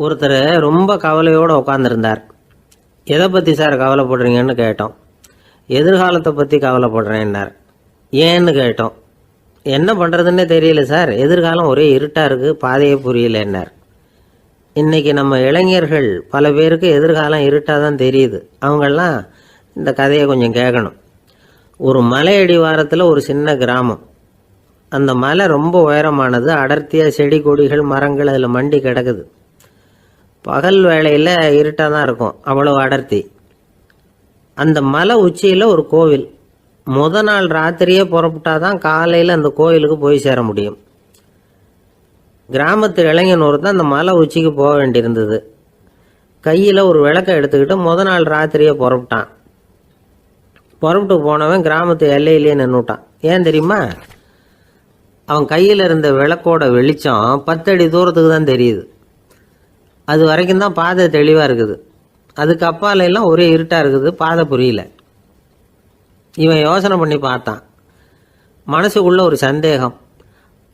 ஒருத்தர் ரொம்ப கவலையோடு உட்காந்துருந்தார். எதை பற்றி சார் கவலைப்படுறீங்கன்னு கேட்டோம். எதிர்காலத்தை பற்றி கவலைப்படுறேன்னார். ஏன்னு கேட்டோம். என்ன பண்ணுறதுன்னே தெரியல சார், எதிர்காலம் ஒரே இருட்டாக இருக்குது, பாதையே புரியலன்னார். இன்றைக்கி நம்ம இளைஞர்கள் பல பேருக்கு எதிர்காலம் இருட்டாக தான் தெரியுது. அவங்கெல்லாம் இந்த கதையை கொஞ்சம் கேட்கணும். ஒரு மலை அடிவாரத்தில் ஒரு சின்ன கிராமம். அந்த மலை ரொம்ப உயரமானது. அடர்த்தியாக செடி கொடிகள் மரங்கள் அதில் மண்டி கிடக்குது. பகல் வேளையில் இருட்டாக தான் இருக்கும், அவ்வளோ அடர்த்தி. அந்த மலை உச்சியில் ஒரு கோவில். நாள் ராத்திரியே புறப்பட்டாதான் காலையில் அந்த கோயிலுக்கு போய் சேர முடியும். கிராமத்து இளைஞன் ஒருத்தன் அந்த மலை உச்சிக்கு போக வேண்டியிருந்தது. கையில் ஒரு விளக்கை எடுத்துக்கிட்டு நாள் ராத்திரியே புறப்பட்டான். புறப்பட்டு போனவன் கிராமத்து எல்லையிலேயே நின்றுட்டான். ஏன் தெரியுமா? அவன் கையில் இருந்த விளக்கோட வெளிச்சம் 10 அடி தூரத்துக்கு தான் தெரியுது. அது வரைக்கும் தான் பாதை தெளிவாக இருக்குது. அதுக்கு அப்பாலெல்லாம் ஒரே இருட்டாக இருக்குது, பாதை புரியல. இவன் யோசனை பண்ணி பார்த்தான். மனசுக்குள்ள ஒரு சந்தேகம்.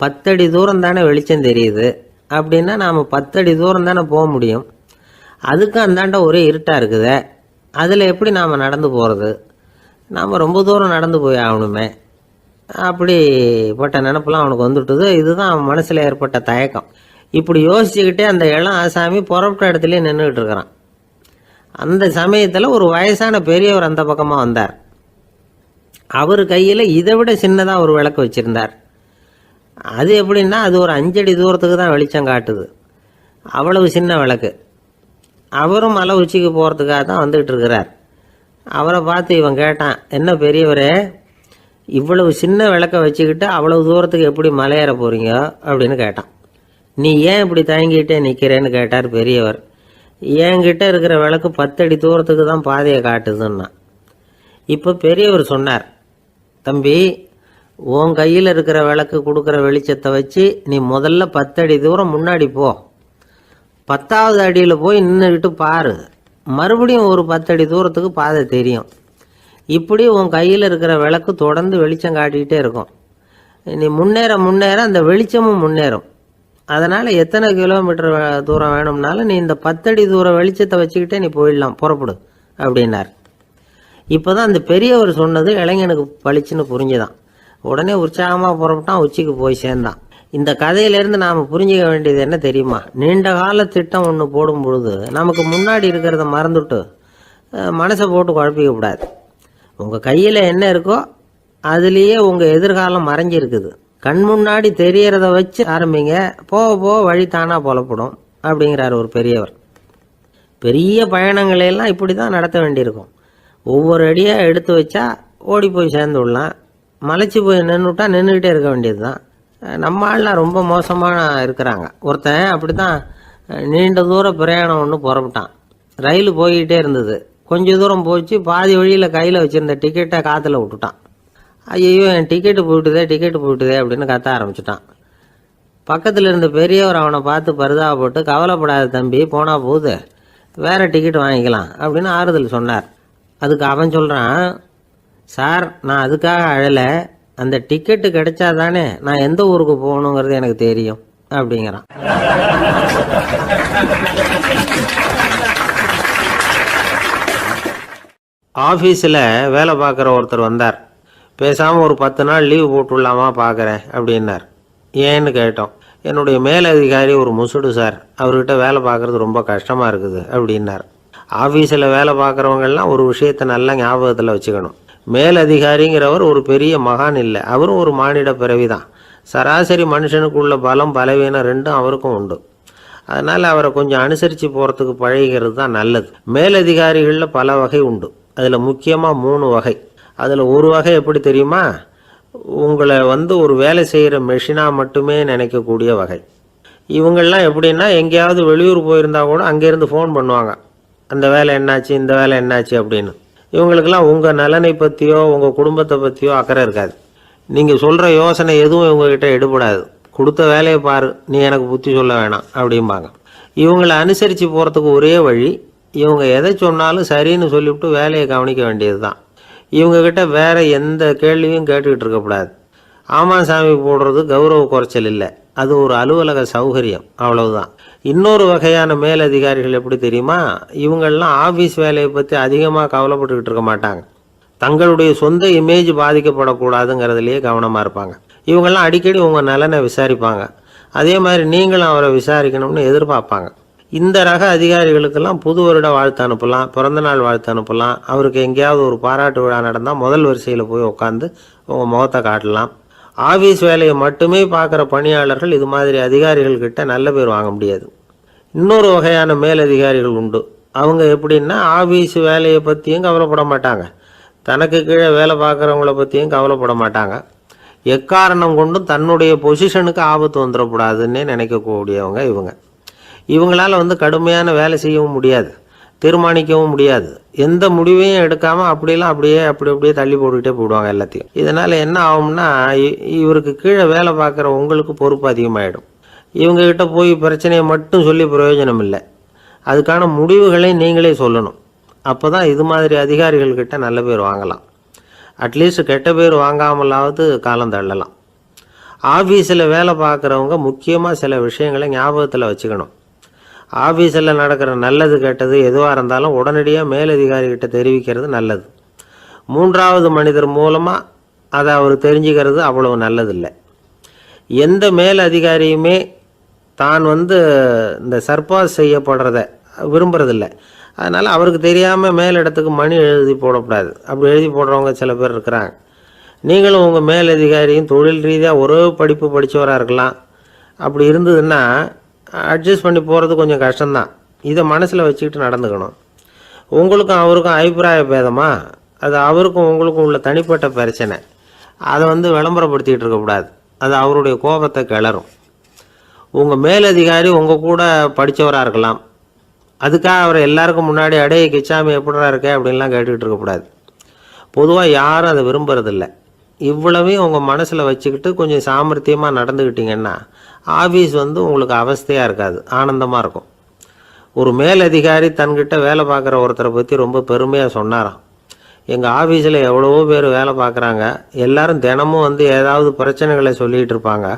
10 அடி தூரம் தானே வெளிச்சம் தெரியுது, அப்படின்னா நாம் 10 அடி தூரம் தானே போக முடியும். அதுக்கும் அந்தாண்ட ஒரே இருட்டாக இருக்குதே, அதில் எப்படி நாம் நடந்து போகிறது? நாம் ரொம்ப தூரம் நடந்து போய் ஆகணுமே. அப்படிப்பட்ட நினப்பெல்லாம் அவனுக்கு வந்துவிட்டது. இதுதான் அவன் மனசில் ஏற்பட்ட தயக்கம். இப்படி யோசிச்சுக்கிட்டே அந்த இளம் ஆசாமி புறப்பட்ட இடத்துலேயே நின்றுக்கிட்டு இருக்கிறான். அந்த சமயத்தில் ஒரு வயசான பெரியவர் அந்த பக்கமாக வந்தார். அவர் கையில் இதை விட சின்னதாக ஒரு விளக்கு வச்சுருந்தார். அது எப்படின்னா அது ஒரு 5 அடி தூரத்துக்கு தான் வெளிச்சம் காட்டுது. அவ்வளவு சின்ன விளக்கு. அவரும் மலை உச்சிக்கு போகிறதுக்காக தான் வந்துக்கிட்டு இருக்கிறார். அவரை பார்த்து இவன் கேட்டான், என்ன பெரியவரே, இவ்வளவு சின்ன விளக்கை வச்சுக்கிட்டு அவ்வளவு தூரத்துக்கு எப்படி மலையேற போகிறீங்க அப்படின்னு கேட்டான். நீ ஏன் இப்படி தயங்கிட்டே நிற்கிறேன்னு கேட்டார் பெரியவர். என்கிட்ட இருக்கிற விளக்கு 10 அடி தூரத்துக்கு தான் பாதையை காட்டுதுன்னா. இப்போ பெரியவர் சொன்னார், தம்பி, உன் கையில் இருக்கிற விளக்கு கொடுக்குற வெளிச்சத்தை வச்சு நீ முதல்ல 10 அடி தூரம் முன்னாடி போ. 10வது அடியில் போய் நின்றுக்கிட்டு பாரு, மறுபடியும் ஒரு 10 அடி தூரத்துக்கு பாதை தெரியும். இப்படி உன் கையில் இருக்கிற விளக்கு தொடர்ந்து வெளிச்சம் காட்டிக்கிட்டே இருக்கும். நீ முன்னேற முன்னேற அந்த வெளிச்சமும் முன்னேறும். அதனால் எத்தனை கிலோமீட்டர் தூரம் வேணும்னாலும் நீ இந்த 10 அடி தூரம் வெளிச்சத்தை வச்சுக்கிட்டே நீ போயிடலாம், புறப்படு அப்படின்னார். இப்போ தான் அந்த பெரியவர் சொன்னது இளைஞனுக்கு பளிச்சுன்னு புரிஞ்சுதான். உடனே உற்சாகமாக புறப்பட்டான், உச்சிக்கு போய் சேர்ந்தான். இந்த கதையிலேருந்து நாம் புரிஞ்சிக்க வேண்டியது என்ன தெரியுமா? நீண்ட கால திட்டம் ஒன்று போடும் பொழுது நமக்கு முன்னாடி இருக்கிறத மறந்துட்டு மனசை போட்டு குழப்பிக்க கூடாது. உங்கள் கையில் என்ன இருக்கோ அதுலேயே உங்கள் எதிர்காலம் மறைஞ்சிருக்குது. கண் முன்னாடி தெரியறத வச்சு ஆரம்பிங்க, போக போக வழி தானாக புலப்படும் அப்படிங்கிறார் ஒரு பெரியவர். பெரிய பயணங்களையெல்லாம் இப்படி தான் நடத்த வேண்டியிருக்கும். ஒவ்வொரு அடியாக எடுத்து வச்சா ஓடி போய் சேர்ந்து விடலாம். மலைச்சி போய் நின்றுட்டா நின்றுக்கிட்டே இருக்க வேண்டியது தான். நம்ம ஆள்லாம் ரொம்ப மோசமாக இருக்கிறாங்க. ஒருத்தன் அப்படி தான் நீண்ட தூர பிரயாணம் ஒன்று புறப்பட்டான். ரயில் போய்கிட்டே இருந்தது. கொஞ்சம் தூரம் போச்சு, பாதி வழியில் கையில் வச்சுருந்த டிக்கெட்டை காற்றுல விட்டுட்டான். ஐயோ, என் டிக்கெட்டு போயிட்டுதே அப்படின்னு கத்த ஆரம்பிச்சுட்டான். பக்கத்தில் இருந்த பெரியவர் அவனை பார்த்து பரிதாபப்பட்டு, கவலைப்படாத தம்பி, போனால் போகுது, வேறு டிக்கெட் வாங்கிக்கலாம் அப்படின்னு ஆறுதல் சொன்னார். அதுக்கு அவன் சொல்கிறான், சார், நான் அதுக்காக அழலை, அந்த டிக்கெட்டு கிடைச்சா தானே நான் எந்த ஊருக்கு போகணுங்கிறது எனக்கு தெரியும் அப்படிங்கிறான். ஆஃபீஸில் வேலை பார்க்குற ஒருத்தர் வந்தார். பேசாமல் ஒரு 10 நாள் லீவு போட்டுடலாமா பார்க்குறேன் அப்படின்னார். ஏன்னு கேட்டோம். என்னுடைய மேலதிகாரி ஒரு முசுடு சார், அவர்கிட்ட வேலை பார்க்குறது ரொம்ப கஷ்டமாக இருக்குது அப்படின்னார். ஆஃபீஸில் வேலை பார்க்குறவங்கெல்லாம் ஒரு விஷயத்தை நல்லா ஞாபகத்தில் வச்சுக்கணும். மேலதிகாரிங்கிறவர் ஒரு பெரிய மகான் இல்லை, அவரும் ஒரு மானிட பிறவி தான். சராசரி மனுஷனுக்குள்ள பலம் பலவீனம் ரெண்டும் அவருக்கும் உண்டு. அதனால் அவரை கொஞ்சம் அனுசரித்து போகிறதுக்கு பழகிறது தான் நல்லது. மேலதிகாரிகளில் பல வகை உண்டு. அதில் முக்கியமாக 3 வகை. அதில் ஒரு வகை எப்படி தெரியுமா? உங்களை ஒரு வேலை செய்கிற மெஷினாக மட்டுமே நினைக்கக்கூடிய வகை. இவங்கள்லாம் எப்படின்னா, எங்கேயாவது வெளியூர் போயிருந்தா கூட அங்கேருந்து ஃபோன் பண்ணுவாங்க, அந்த வேலை என்னாச்சு, இந்த வேலை என்னாச்சு அப்படின்னு. இவங்களுக்கெல்லாம் உங்கள் நலனை பற்றியோ உங்கள் குடும்பத்தை பற்றியோ அக்கறை இருக்காது. நீங்கள் சொல்கிற யோசனை எதுவும் இவங்ககிட்ட எடுபடாது. கொடுத்த வேலையை பாரு, நீ எனக்கு புத்தி சொல்ல வேணாம் அப்படிம்பாங்க. இவங்களை அனுசரித்து போகிறதுக்கு ஒரே வழி, இவங்க எதை சொன்னாலும் சரின்னு சொல்லிவிட்டு வேலையை கவனிக்க வேண்டியது தான். இவங்ககிட்ட வேறு எந்த கேள்வியும் கேட்டுக்கிட்டு இருக்கக்கூடாது. ஆமாம் சாமி போடுறது கௌரவ குறைச்சல் இல்லை. அது ஒரு அலுவலக சௌகரியம், அவ்வளவுதான். இன்னொரு வகையான மேலதிகாரிகள் எப்படி தெரியுமா? இவங்கெல்லாம் ஆஃபீஸ் வேலையை பற்றி அதிகமாக கவலைப்பட்டுக்கிட்டு இருக்க மாட்டாங்க. தங்களுடைய சொந்த இமேஜ் பாதிக்கப்படக்கூடாதுங்கிறதுலையே கவனமாக இருப்பாங்க. இவங்கெல்லாம் அடிக்கடி உங்கள் நலனை விசாரிப்பாங்க. அதே மாதிரி நீங்களும் அவரை விசாரிக்கணும்னு எதிர்பார்ப்பாங்க. இந்த ரக அதிகாரிகளுக்கெல்லாம் புது வருட வாழ்த்து அனுப்பலாம், பிறந்தநாள் வாழ்த்து அனுப்பலாம். அவருக்கு எங்கேயாவது ஒரு பாராட்டு விழா நடந்தால் முதல் வரிசையில் போய் உட்காந்து உங்கள் முகத்தை காட்டலாம். ஆஃபீஸ் வேலையை மட்டுமே பார்க்குற பணியாளர்கள் இது மாதிரி அதிகாரிகள்கிட்ட நல்ல பேர் வாங்க முடியாது. இன்னொரு வகையான மேலதிகாரிகள் உண்டு. அவங்க எப்படின்னா, ஆஃபீஸ் வேலையை பற்றியும் கவலைப்பட மாட்டாங்க, தனக்கு கீழே வேலை பார்க்குறவங்கள பற்றியும் கவலைப்பட மாட்டாங்க. எக்காரணம் கொண்டும் தன்னுடைய பொசிஷனுக்கு ஆபத்து வந்துடக்கூடாதுன்னே நினைக்கக்கூடியவங்க இவங்க. இவங்களால் கடுமையான வேலை செய்யவும் முடியாது, தீர்மானிக்கவும் முடியாது. எந்த முடிவையும் எடுக்காமல் அப்படியே தள்ளி போட்டுக்கிட்டே போயிடுவாங்க எல்லாத்தையும். இதனால் என்ன ஆகும்னா, இவருக்கு கீழே வேலை பார்க்குற உங்களுக்கு பொறுப்பு அதிகமாகிடும். இவங்ககிட்ட போய் பிரச்சனையை மட்டும் சொல்லி பிரயோஜனம் இல்லை, அதுக்கான முடிவுகளை நீங்களே சொல்லணும். அப்போ தான் இது மாதிரி அதிகாரிகள்கிட்ட நல்ல பேர் வாங்கலாம். அட்லீஸ்ட் கெட்ட பேர் வாங்காமலாவது காலம் தள்ளலாம். ஆஃபீஸில் வேலை பார்க்குறவங்க முக்கியமாக சில விஷயங்களை ஞாபகத்தில் வச்சுக்கணும். ஆஃபீஸில் நடக்கிற நல்லது கெட்டது எதுவாக இருந்தாலும் உடனடியாக மேலதிகாரிகிட்ட தெரிவிக்கிறது நல்லது. மூன்றாவது மனிதர் மூலமாக அதை அவர் தெரிஞ்சுக்கிறது அவ்வளவு நல்லதில்லை. எந்த மேல் அதிகாரியுமே தான் இந்த சர்பாஸ் செய்யப்படுறத விரும்புறதில்லை. அதனால் அவருக்கு தெரியாமல் மேலிடத்துக்கு மணி எழுதி போடக்கூடாது. அப்படி எழுதி போடுறவங்க சில பேர் இருக்கிறாங்க. நீங்களும் உங்கள் மேலதிகாரியும் தொழில் ரீதியாக ஒரே படிப்பு படித்தவராக இருக்கலாம். அப்படி இருந்ததுன்னா அட்ஜஸ்ட் பண்ணி போகிறது கொஞ்சம் கஷ்டம்தான். இதை மனசில் வச்சுக்கிட்டு நடந்துக்கணும். உங்களுக்கும் அவருக்கும் அபிப்பிராய பேதமா, அது அவருக்கும் உங்களுக்கும் உள்ள தனிப்பட்ட பிரச்சனை. அதை விளம்பரப்படுத்திகிட்டு இருக்கக்கூடாது, அது அவருடைய கோபத்தை கிளறும். உங்கள் மேலதிகாரி உங்கள் கூட படித்தவராக இருக்கலாம், அதுக்காக அவரை எல்லாருக்கும் முன்னாடி அடைய கிச்சாமி எப்படா இருக்க அப்படின்லாம் கேட்டுக்கிட்டு இருக்கக்கூடாது. பொதுவாக யாரும் அதை விரும்புறதில்லை. இவ்வளவையும் உங்கள் மனசில் வச்சுக்கிட்டு கொஞ்சம் சாமர்த்தியமாக நடந்துக்கிட்டிங்கன்னா ஆஃபீஸ் உங்களுக்கு அவஸ்தையாக இருக்காது, ஆனந்தமாக இருக்கும். ஒரு மேலதிகாரி தன்கிட்ட வேலை பார்க்குற ஒருத்தரை பற்றி ரொம்ப பெருமையாக சொன்னாராம். எங்கள் ஆஃபீஸில் எவ்வளவோ பேர் வேலை பார்க்குறாங்க, எல்லாரும் தினமும் ஏதாவது பிரச்சனைகளை சொல்லிகிட்டு இருப்பாங்க.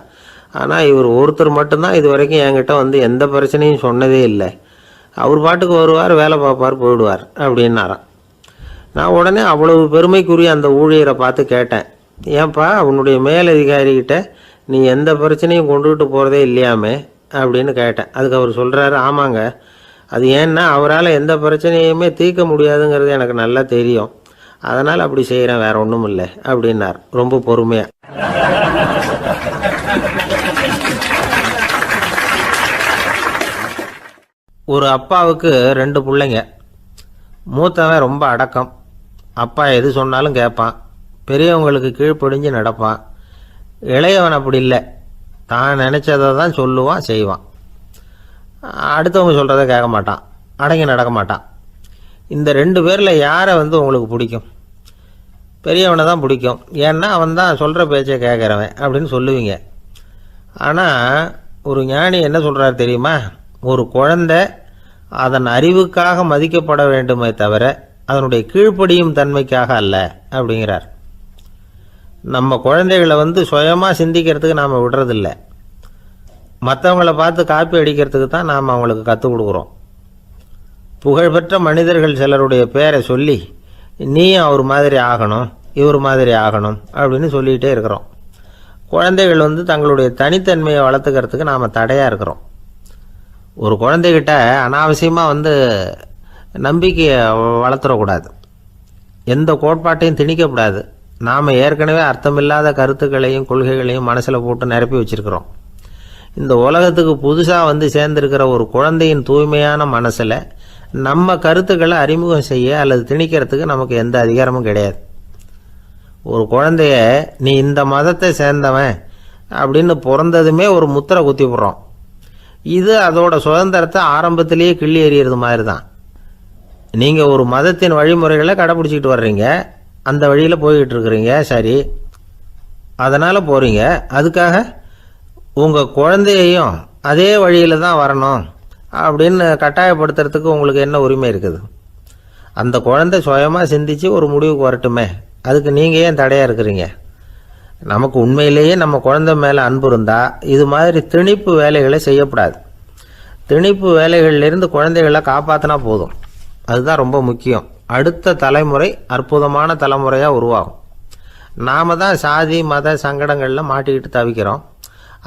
ஆனால் இவர் ஒருத்தர் மட்டும்தான் இது வரைக்கும் என்கிட்ட எந்த பிரச்சனையும் சொன்னதே இல்லை. அவர் பாட்டுக்கு வருவார், வேலை பார்ப்பார், போயிடுவார் அப்படின்னாராம். நான் உடனே அவ்வளவு பெருமைக்குரிய அந்த ஊழியரை பார்த்து கேட்டேன், ஏன்பா உன்னுடைய மேலதிகாரிகிட்ட நீ எந்த பிரச்சனையும் கொண்டுகிட்டு போகிறதே இல்லையாமே அப்படின்னு கேட்டேன். அதுக்கு அவர் சொல்கிறாரு, ஆமாங்க, அது ஏன்னா அவரால் எந்த பிரச்சனையுமே தீர்க்க முடியாதுங்கிறது எனக்கு நல்லா தெரியும், அதனால் அப்படி செய்கிறேன், வேற ஒன்றும் இல்லை அப்படின்னார் ரொம்ப பொறுமையாக. ஒரு அப்பாவுக்கு 2 பிள்ளைங்க. மூத்தவன் ரொம்ப அடக்கம், அப்பா எது சொன்னாலும் கேட்பான், பெரியவங்களுக்கு கீழ்ப்படிஞ்சு நடப்பான். இளையவன் அப்படி இல்லை, தான் நினச்சதை தான் சொல்லுவான், செய்வான். அடுத்தவங்க சொல்கிறத கேட்க மாட்டான், அடங்கி நடக்க மாட்டான். இந்த 2 பேரில் யாரை உங்களுக்கு பிடிக்கும்? பெரியவனை தான் பிடிக்கும், ஏன்னா அவன் தான் சொல்கிற பேச்சை கேட்குறவன் அப்படின்னு சொல்லுவீங்க. ஆனால் ஒரு ஞானி என்ன சொல்கிறார் தெரியுமா? ஒரு குழந்தை அதன் அறிவுக்காக மதிக்கப்பட வேண்டுமே தவிர அதனுடைய கீழ்ப்படியும் தன்மைக்காக அல்ல அப்படிங்கிறார். நம்ம குழந்தைகளை சுயமாக சிந்திக்கிறதுக்கு நாம் விடுறதில்ல, மற்றவங்களை பார்த்து காப்பி அடிக்கிறதுக்கு தான் நாம் அவங்களுக்கு கற்றுக் கொடுக்குறோம். புகழ்பெற்ற மனிதர்கள் சிலருடைய பேரை சொல்லி நீயும் அவர் மாதிரி ஆகணும், இவர் மாதிரி ஆகணும் அப்படின்னு சொல்லிகிட்டே இருக்கிறோம். குழந்தைகள் தங்களுடைய தனித்தன்மையை வளர்த்துக்கிறதுக்கு நாம் தடையாக இருக்கிறோம். ஒரு குழந்தைகிட்ட அனாவசியமாக நம்பிக்கையை வளர்த்துடக்கூடாது, எந்த கோட்பாட்டையும் திணிக்கக்கூடாது. நாம் ஏற்கனவே அர்த்தமில்லாத கருத்துக்களையும் கொள்கைகளையும் மனசில் போட்டு நிரப்பி வச்சுருக்கிறோம். இந்த உலகத்துக்கு புதுசாக சேர்ந்திருக்கிற ஒரு குழந்தையின் தூய்மையான மனசில் நம்ம கருத்துக்களை அறிமுகம் செய்ய அல்லது திணிக்கிறதுக்கு நமக்கு எந்த அதிகாரமும் கிடையாது. ஒரு குழந்தைய நீ இந்த மதத்தை சேர்ந்தவன் அப்படின்னு பிறந்ததுமே ஒரு முத்திரை குத்தி விடுறோம். இது அதோட சுதந்திரத்தை ஆரம்பத்திலேயே கிள்ளி எறிகிறது மாதிரி தான். நீங்கள் ஒரு மதத்தின் வழிமுறைகளை கடைப்பிடிச்சிக்கிட்டு வர்றீங்க, அந்த வழியில் போய்கிட்டு இருக்கிறீங்க, சரி, அதனால் போகிறீங்க. அதுக்காக உங்கள் குழந்தையையும் அதே வழியில் தான் வரணும் அப்படின்னு கட்டாயப்படுத்துறதுக்கு உங்களுக்கு என்ன உரிமை இருக்குது? அந்த குழந்தை சுயமாக சிந்தித்து ஒரு முடிவுக்கு வரட்டுமே, அதுக்கு நீங்கள் ஏன் தடையாக இருக்கிறீங்க? நமக்கு உண்மையிலேயே நம்ம குழந்தை மேலே அன்பு இருந்தால் இது மாதிரி திணிப்பு வேலைகளை செய்யக்கூடாது. திணிப்பு வேலைகள்லேருந்து குழந்தைகளை காப்பாற்றினா போதும். அதுதான் ரொம்ப முக்கியம். அடுத்த தலைமுறை அற்புதமான தலைமுறையாக உருவாகும். நாம் தான் சாதி மத சங்கடங்களில் மாட்டிக்கிட்டு தவிக்கிறோம்.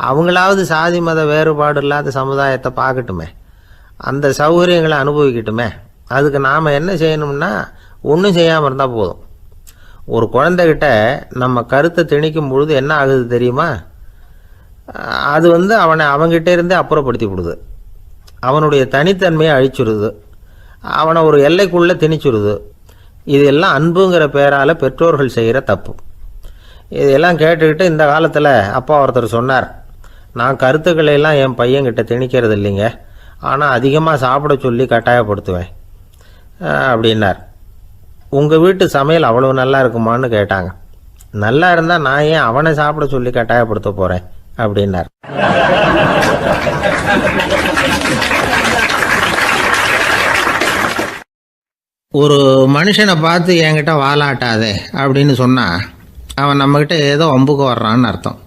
அவங்களாவது சாதி மத வேறுபாடு இல்லாத சமுதாயத்தை பார்க்கட்டுமே, அந்த சௌகரியங்களை அனுபவிக்கட்டுமே. அதுக்கு நாம் என்ன செய்யணும்னா ஒன்றும் செய்யாமல் இருந்தால் போதும். ஒரு குழந்தைகிட்ட நம்ம கருத்தை திணிக்கும் பொழுது என்ன ஆகுது தெரியுமா? அது அவனை அவங்ககிட்ட இருந்தே அப்புறப்படுத்தி விடுது. அவனுடைய தனித்தன்மையை அழிச்சுடுது. அவனை ஒரு எல்லைக்குள்ளே திணிச்சுடுது. இதெல்லாம் அன்புங்கிற பேரால் பெற்றோர்கள் செய்கிற தப்பு. இதெல்லாம் கேட்டுக்கிட்டு இந்த காலத்தில் அப்பா ஒருத்தர் சொன்னார், நான் கருத்துக்களை எல்லாம் என் பையன்கிட்ட திணிக்கிறது இல்லைங்க, ஆனால் அதிகமாக சாப்பிட சொல்லி கட்டாயப்படுத்துவேன் அப்படின்னார். உங்கள் வீட்டு சமையல் அவ்வளோ நல்லா இருக்குமான்னு கேட்டாங்க. நல்லா இருந்தால் நான் ஏன் அவனை சாப்பிட சொல்லி கட்டாயப்படுத்த போகிறேன் அப்படின்னார். ஒரு மனுஷனை பார்த்து என்கிட்ட வாலாட்டாதே அப்படின்னு சொன்னால் அவன் நம்மக்கிட்ட ஏதோ வம்புக்கு வர்றான்னு அர்த்தம்.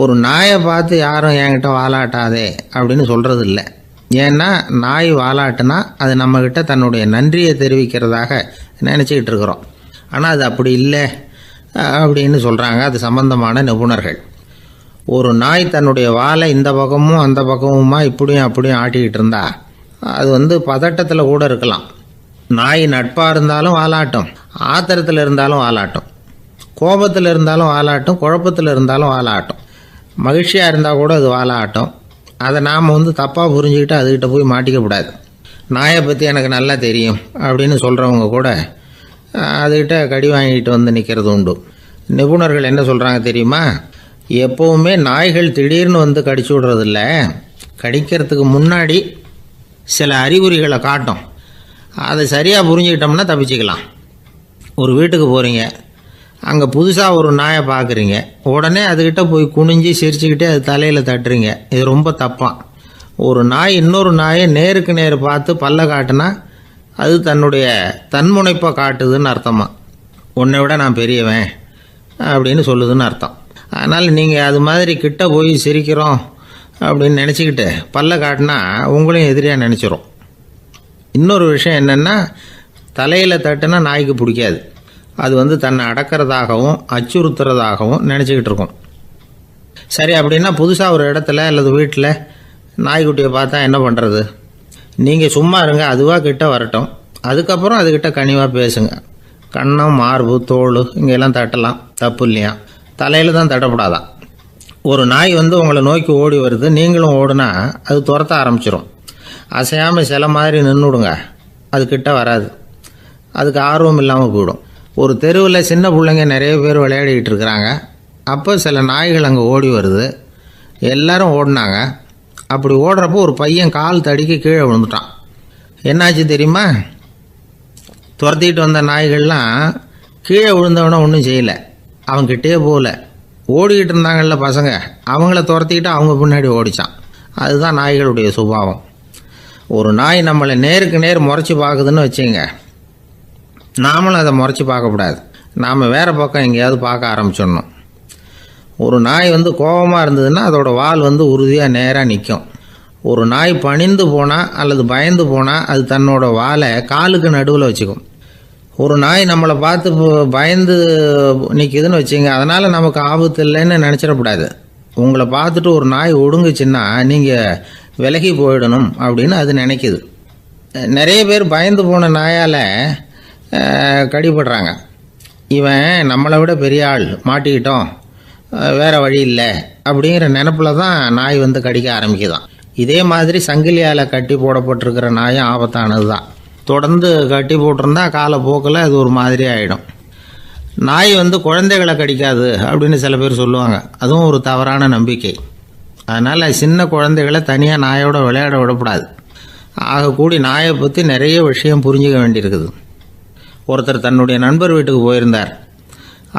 ஒரு நாயை பார்த்து யாரும் என்கிட்ட வாலாட்டாதே அப்படின்னு சொல்கிறது இல்லை. ஏன்னா நாய் வாலாட்டுனா அது நம்மக்கிட்ட தன்னுடைய நன்றியை தெரிவிக்கிறதாக நினச்சிக்கிட்டு இருக்கிறோம். ஆனால் அது அப்படி இல்லை அப்படின்னு சொல்கிறாங்க அது சம்பந்தமான நிபுணர்கள். ஒரு நாய் தன்னுடைய வாலை இந்த பக்கமும் அந்த பக்கமுமா இப்படியும் அப்படியும் ஆட்டிக்கிட்டு இருந்தா அது பதட்டத்தில் கூட இருக்கலாம். நாய் நட்பாக இருந்தாலும் வாலாட்டும், ஆத்திரத்தில் இருந்தாலும் வாலாட்டும், கோபத்தில் இருந்தாலும் வாலாட்டும், குழப்பத்தில் இருந்தாலும் வாலாட்டும், மகிழ்ச்சியாக இருந்தால் கூட அது வாலாட்டும். அதை நாம் தப்பாக புரிஞ்சுக்கிட்டு அதுக்கிட்ட போய் மாட்டிக்கக்கூடாது. நாயை பற்றி எனக்கு நல்லா தெரியும் அப்படின்னு சொல்கிறவங்க கூட அதுக்கிட்ட கடி வாங்கிட்டு நிற்கிறது உண்டு. நிபுணர்கள் என்ன சொல்கிறாங்க தெரியுமா? எப்போவுமே நாய்கள் திடீர்னு கடிச்சு விடுறதில்ல, கடிக்கிறதுக்கு முன்னாடி சில அறிகுறிகளை காட்டும். அதை சரியாக புரிஞ்சுக்கிட்டோம்னா தப்பிச்சிக்கலாம். ஒரு வீட்டுக்கு போகிறீங்க, அங்கே புதுசாக ஒரு நாயை பார்க்குறீங்க, உடனே அதுக்கிட்ட போய் குனிஞ்சு சிரிச்சுக்கிட்டே அது தலையில் தட்டுறீங்க. இது ரொம்ப தப்பான். ஒரு நாய் இன்னொரு நாயை நேருக்கு நேர் பார்த்து பல்ல காட்டுனா அது தன்னுடைய தன்முனைப்பை காட்டுதுன்னு அர்த்தமா. உன்னை விட நான் பெரியவன் அப்படின்னு சொல்லுதுன்னு அர்த்தம். அதனால் நீங்கள் அது மாதிரி கிட்ட போய் சிரிக்கிறோம் அப்படின்னு நினச்சிக்கிட்டு பல்ல காட்டினா உங்களையும் எதிரியாக நினச்சிரும். இன்னொரு விஷயம் என்னென்னா, தலையில் தட்டுனா நாய்க்கு பிடிக்காது. அது தன்னை அடக்கிறதாகவும் அச்சுறுத்துறதாகவும் நினச்சிக்கிட்டு இருக்கும். சரி, அப்படின்னா புதுசாக ஒரு இடத்துல அல்லது வீட்டில் நாய்க்குட்டியை பார்த்தா என்ன பண்ணுறது? நீங்கள் சும்மா இருங்க, அதுவாக கிட்ட வரட்டும். அதுக்கப்புறம் அதுக்கிட்ட கனிவாக பேசுங்க. கன்னம், மார்பு, தோல் இங்கெல்லாம் தட்டலாம், தப்பு இல்லையா? தலையில் தான் தட்டப்படாதான். ஒரு நாய் உங்களை நோக்கி ஓடி வருது, நீங்களும் ஓடுனா அது துரத்த ஆரம்பிச்சிடும். அசையாமல் சில மாதிரி நின்றுடுங்க, அது கிட்ட வராது. அதுக்கு ஆர்வம் இல்லாமல் போயிடும். ஒரு தெருவில் சின்ன பிள்ளைங்க நிறைய பேர் விளையாடிக்கிட்டு இருக்கிறாங்க. அப்போ சில நாய்கள் அங்கே ஓடி வருது. எல்லாரும் ஓடினாங்க. அப்படி ஓடுறப்போ ஒரு பையன் கால் தடிக்க கீழே விழுந்துட்டான். என்னாச்சு தெரியுமா? துரத்திக்கிட்டு வந்த நாய்கள்லாம் கீழே விழுந்தவன ஒன்றும் செய்யலை, அவன்கிட்டே போகல. ஓடிக்கிட்டு இருந்தாங்கல்ல பசங்க, அவங்கள துரத்திக்கிட்டு அவங்க பின்னாடி ஓடிச்சான். அதுதான் நாய்களுடைய சுபாவம். ஒரு நாய் நம்மளை நேருக்கு நேர் முறைச்சி பார்க்குதுன்னு வச்சுங்க, நாமளும் அதை முறைச்சி பார்க்கக்கூடாது. நாம் வேறு பக்கம் எங்கேயாவது பார்க்க ஆரம்பிச்சிடணும். ஒரு நாய் கோபமாக இருந்ததுன்னா அதோட வால் உறுதியாக நேராக நிற்கும். ஒரு நாய் பணிந்து போனால் அல்லது பயந்து போனால் அது தன்னோட வாலை காலுக்கு நடுவில் வச்சுக்கும். ஒரு நாய் நம்மளை பார்த்து பயந்து நிற்கிதுன்னு வச்சுங்க, அதனால் நமக்கு ஆபத்து இல்லைன்னு நினச்சிடக்கூடாது. உங்களை பார்த்துட்டு ஒரு நாய் ஒடுங்குச்சுன்னா நீங்கள் விலகி போயிடணும் அப்படின்னு அது நினைக்குது. நிறைய பேர் பயந்து போன நாயால் கடிபடுறாங்க. இவன் நம்மளை விட பெரிய ஆள், மாட்டிக்கிட்டோம், வேறு வழி இல்லை அப்படிங்கிற நினப்பில் தான் நாய் கடிக்க ஆரம்பிக்குதான். இதே மாதிரி சங்கிலியால் கட்டி போடப்பட்டிருக்கிற நாயும் ஆபத்தானது தான். தொடர்ந்து கட்டி போட்டிருந்தா காலப்போக்கில் அது ஒரு மாதிரி ஆகிடும். நாய் குழந்தைகளை கடிக்காது அப்படின்னு சில பேர் சொல்லுவாங்க. அதுவும் ஒரு தவறான நம்பிக்கை. அதனால் சின்ன குழந்தைகளை தனியாக நாயோட விளையாட விடக்கூடாது. ஆகக்கூடி நாயை பற்றி நிறைய விஷயம் புரிஞ்சிக்க வேண்டியிருக்குது. ஒருத்தர் தன்னுடைய நண்பர் வீட்டுக்கு போயிருந்தார்.